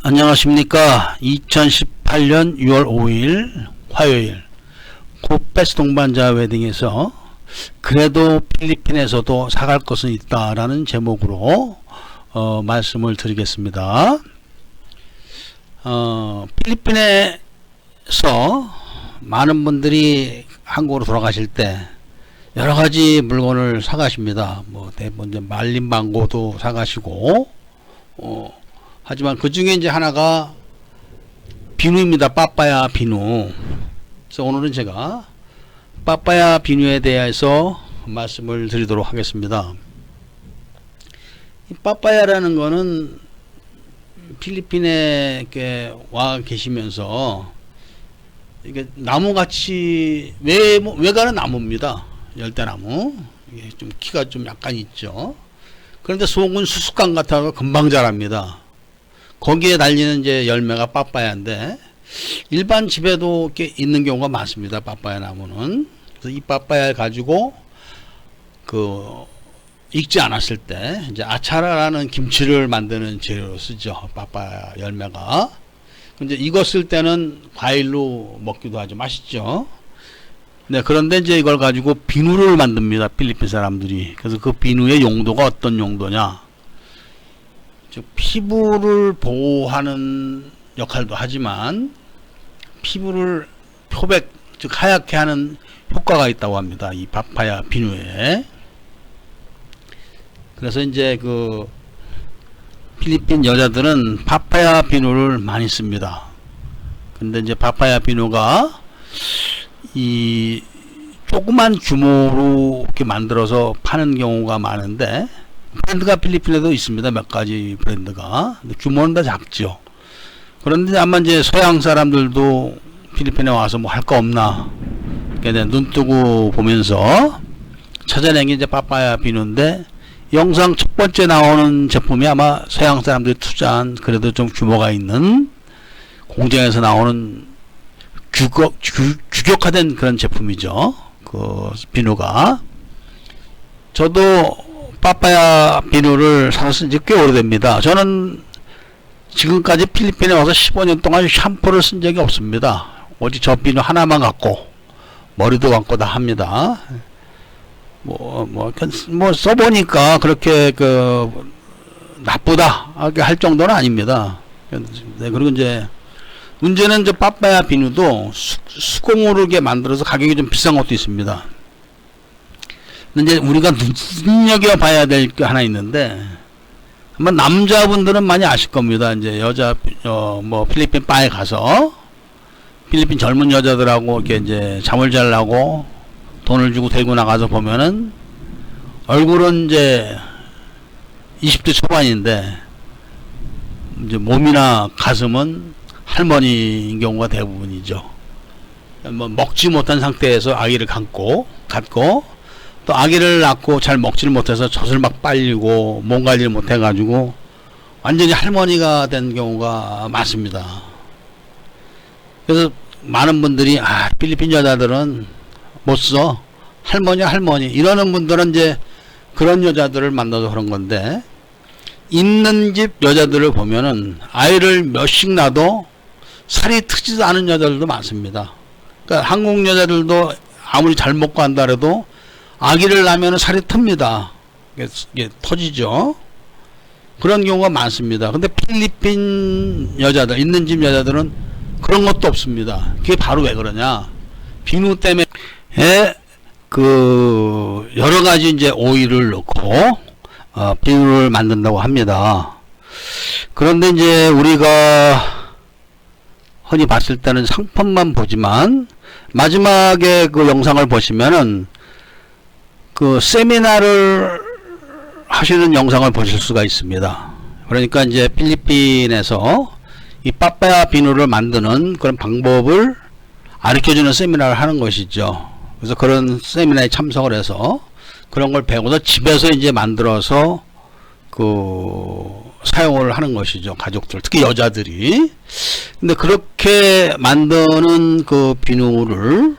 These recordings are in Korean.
안녕하십니까. 2018년 6월 5일 화요일 코페스 동반자 웨딩에서 그래도 필리핀에서도 사갈 것은 있다라는 제목으로 말씀을 드리겠습니다. 필리핀에서 많은 분들이 한국으로 돌아가실 때 여러가지 물건을 사가십니다. 뭐 대부분 말린 망고도 사가시고 하지만 그 중에 이제 하나가 비누입니다. 빠빠야 비누. 그래서 오늘은 제가 빠빠야 비누에 대해서 말씀을 드리도록 하겠습니다. 이 빠빠야라는 거는 필리핀에 이렇게 와 계시면서 이게 나무같이 외가는 나무입니다. 열대나무. 이게 좀 키가 좀 약간 있죠. 그런데 속은 수수깡 같아서 금방 자랍니다. 거기에 달리는 이제 열매가 빠빠야인데 일반 집에도 이렇게 있는 경우가 많습니다. 빠빠야 나무는. 그래서 이 빠빠야를 가지고 익지 않았을 때 이제 아차라라는 김치를 만드는 재료로 쓰죠. 빠빠야 열매가. 근데 익었을 때는 과일로 먹기도 하죠. 맛있죠. 네, 그런데 이제 이걸 가지고 비누를 만듭니다. 필리핀 사람들이. 그래서 그 비누의 용도가 어떤 용도냐? 즉 피부를 보호하는 역할도 하지만 피부를 표백, 즉 하얗게 하는 효과가 있다고 합니다. 이 빠빠야 비누에. 그래서 이제 그 필리핀 여자들은 빠빠야 비누를 많이 씁니다. 근데 이제 빠빠야 비누가 이 조그만 규모로 이렇게 만들어서 파는 경우가 많은데 브랜드가 필리핀에도 있습니다. 몇 가지 브랜드가. 규모는 다 작죠. 그런데 아마 이제 서양 사람들도 필리핀에 와서 뭐 할 거 없나 눈 뜨고 보면서 찾아낸 게 이제 빠빠야 비누인데 영상 첫 번째 나오는 제품이 아마 서양 사람들이 투자한 그래도 좀 규모가 있는 공장에서 나오는 규격화된 그런 제품이죠. 그 비누가. 저도 빠빠야 비누를 사서 쓴 지 꽤 오래됩니다. 저는 지금까지 필리핀에 와서 15년 동안 샴푸를 쓴 적이 없습니다. 오직 저 비누 하나만 갖고 머리도 감고 다 합니다. 뭐 써보니까 그렇게 나쁘다 할 정도는 아닙니다. 네, 그리고 이제 문제는 저 빠빠야 비누도 수공으로 이렇게 만들어서 가격이 좀 비싼 것도 있습니다. 근데 이제 우리가 눈여겨봐야 될 게 하나 있는데, 아마 남자분들은 많이 아실 겁니다. 이제 뭐 필리핀 바에 가서 필리핀 젊은 여자들하고 이렇게 이제 잠을 자려고 돈을 주고 데리고 나가서 보면은 얼굴은 이제 20대 초반인데 이제 몸이나 가슴은 할머니인 경우가 대부분이죠. 뭐 먹지 못한 상태에서 아기를 갖고 또 아기를 낳고 잘 먹지를 못해서 젖을 막 빨리고 몸 관리를 못 해가지고 완전히 할머니가 된 경우가 많습니다. 그래서 많은 분들이 필리핀 여자들은 못 써, 할머니 이러는 분들은 이제 그런 여자들을 만나서 그런 건데, 있는 집 여자들을 보면은 아이를 몇씩 낳아도 살이 트지도 않은 여자들도 많습니다. 그러니까 한국 여자들도 아무리 잘 먹고 한다 해도 아기를 낳으면 살이 틉니다. 이게 터지죠. 그런 경우가 많습니다. 근데 필리핀 여자들, 있는 집 여자들은 그런 것도 없습니다. 그게 바로 왜 그러냐? 비누 때문에 여러 가지 이제 오일을 넣고 비누를 만든다고 합니다. 그런데 이제 우리가 흔히 봤을 때는 상품만 보지만 마지막에 그 영상을 보시면은 그 세미나를 하시는 영상을 보실 수가 있습니다. 그러니까 이제 필리핀에서 이 빠빠야 비누를 만드는 그런 방법을 가르쳐주는 세미나를 하는 것이죠. 그래서 그런 세미나에 참석을 해서 그런 걸 배워서 집에서 이제 만들어서 사용을 하는 것이죠. 가족들, 특히 여자들이. 근데 그렇게 만드는 그 비누를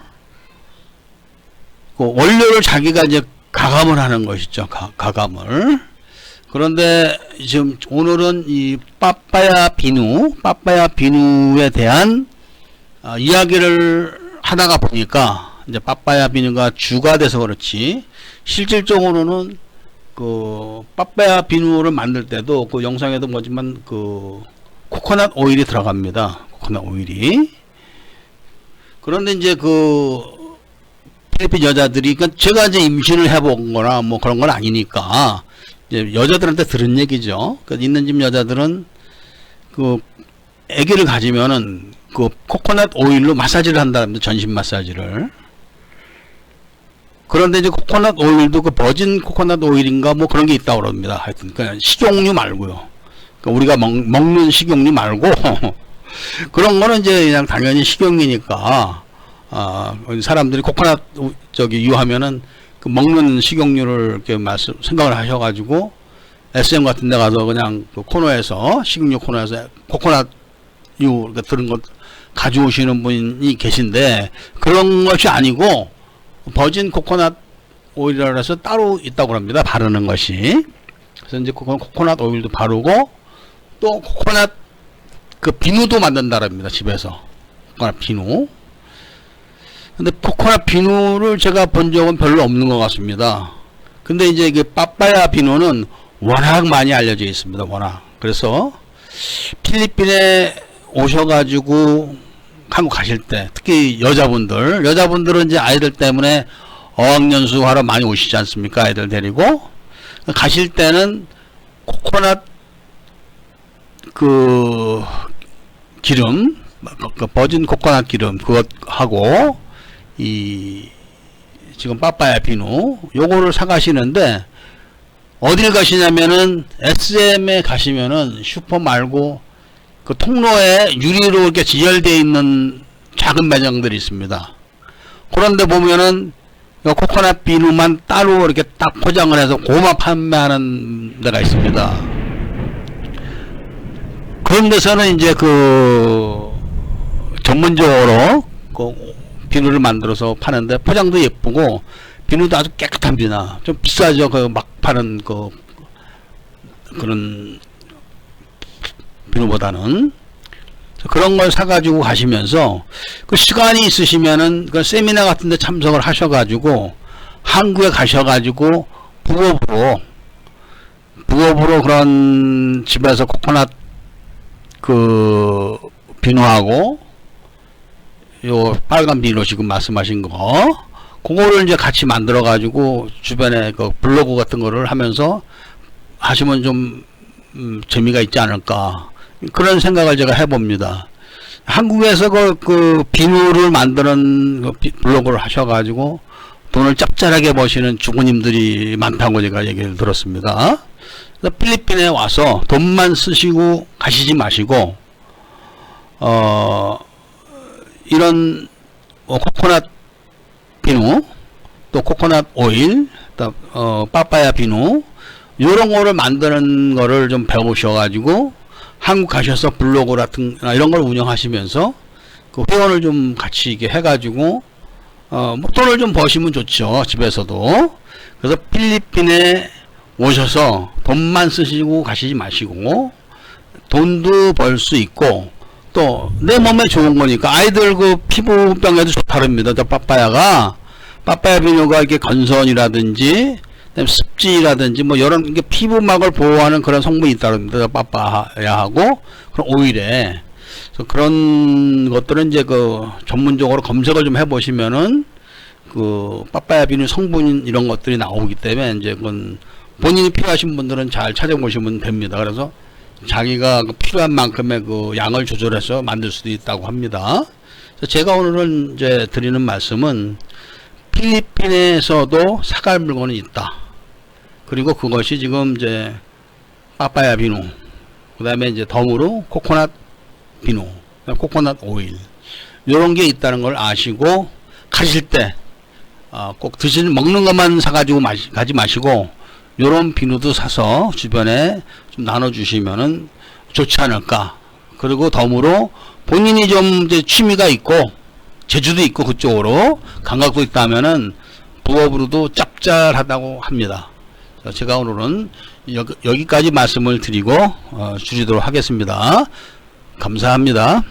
원료를 자기가 이제 가감을 하는 것이죠. 가감을. 그런데 지금 오늘은 이 빠빠야 비누에 대한 이야기를 하다가 보니까 이제 빠빠야 비누가 주가 돼서 그렇지 실질적으로는 그 빠빠야 비누를 만들 때도 그 영상에도 뭐지만 그 코코넛 오일이 들어갑니다. 코코넛 오일이. 그런데 이제 그 필리핀 여자들이, 그러니까 제가 이제 임신을 해본 거나 뭐 그런 건 아니니까 이제 여자들한테 들은 얘기죠. 그러니까 있는 집 여자들은 그 아기를 가지면은 그 코코넛 오일로 마사지를 한다는데, 전신 마사지를. 그런데 이제 코코넛 오일도 그 버진 코코넛 오일인가 뭐 그런 게 있다고 그럽니다. 하여튼 그냥 식용유 말고요. 그러니까 우리가 먹는 식용유 말고 그런 거는 이제 그냥 당연히 식용유니까 사람들이 코코넛 유하면은 그 먹는 식용유를 이렇게 생각을 하셔가지고 SM 같은 데 가서 그냥 그 코너에서 식용유 코너에서 코코넛 유 들은 것 가져오시는 분이 계신데, 그런 것이 아니고 버진 코코넛 오일이라 해서 따로 있다고 합니다. 바르는 것이. 그래서 이제 코코넛 오일도 바르고 또 코코넛 그 비누도 만든다랍니다. 집에서 코코넛 비누. 근데 코코넛 비누를 제가 본 적은 별로 없는 것 같습니다. 근데 이제 이게 빠빠야 비누는 워낙 많이 알려져 있습니다. 워낙. 그래서 필리핀에 오셔가지고 한국 가실 때, 특히 여자분들은 이제 아이들 때문에 어학연수 하러 많이 오시지 않습니까? 아이들 데리고 가실 때는 코코넛 그 기름, 그 버진 코코넛 기름 그것하고 이 지금 빠빠야 비누 요거를 사 가시는데, 어딜 가시냐면은 SM에 가시면은 슈퍼 말고 그 통로에 유리로 이렇게 지혈되어 있는 작은 매장들이 있습니다. 그런데 보면은 코코넛 비누만 따로 이렇게 딱 포장을 해서 고마 판매하는 데가 있습니다. 그런 데서는 이제 그 전문적으로 그 비누를 만들어서 파는데, 포장도 예쁘고 비누도 아주 깨끗합니다. 좀 비싸죠. 그 막 파는 그런 비누보다는. 그런 걸 사가지고 가시면서 그 시간이 있으시면은 그 세미나 같은 데 참석을 하셔가지고 한국에 가셔가지고 부업으로 그런 집에서 코코넛 그 비누하고 요 빨간 비누 지금 말씀하신 거, 그거를 이제 같이 만들어 가지고 주변에 그 블로그 같은 거를 하면서 하시면 좀 재미가 있지 않을까, 그런 생각을 제가 해봅니다. 한국에서 그 비누를 만드는 그 블로그를 하셔가지고 돈을 짭짤하게 버시는 주부님들이 많다고 제가 얘기를 들었습니다. 그래서 필리핀에 와서 돈만 쓰시고 가시지 마시고 이런 코코넛 비누, 또 코코넛 오일, 또 빠빠야 비누, 요런 거를 만드는 거를 좀 배우셔가지고 한국 가셔서 블로그 같은 이런 걸 운영하시면서 그 회원을 좀 같이 이게 해가지고 뭐 돈을 좀 버시면 좋죠. 집에서도. 그래서 필리핀에 오셔서 돈만 쓰시고 가시지 마시고 돈도 벌 수 있고 또 내 몸에 좋은 거니까, 아이들 그 피부병에도 좋다릅니다. 빠빠야가, 빠빠야 비누가 이렇게 건선이라든지 습지라든지 뭐 이런 이게 피부막을 보호하는 그런 성분이 있다릅니다. 빠빠야하고 그런 오일에. 그래서 그런 것들은 이제 그 전문적으로 검색을 좀 해보시면은 그 빠빠야 비누 성분 이런 것들이 나오기 때문에 이제 그건 본인이 필요하신 분들은 잘 찾아보시면 됩니다. 그래서 자기가 그 필요한 만큼의 그 양을 조절해서 만들 수도 있다고 합니다. 그래서 제가 오늘은 이제 드리는 말씀은 필리핀에서도 사갈 물건이 있다. 그리고 그것이 지금 이제 빠빠야 비누, 그 다음에 이제 덤으로 코코넛 비누, 코코넛 오일, 요런 게 있다는 걸 아시고 가실 때 꼭 먹는 것만 사가지고 가지 마시고 요런 비누도 사서 주변에 좀 나눠주시면은 좋지 않을까. 그리고 덤으로 본인이 좀 이제 취미가 있고 재주도 있고 그쪽으로 감각도 있다면은 부업으로도 짭짤하다고 합니다. 자, 제가 오늘은 여기까지 말씀을 드리고 줄이도록 하겠습니다. 감사합니다.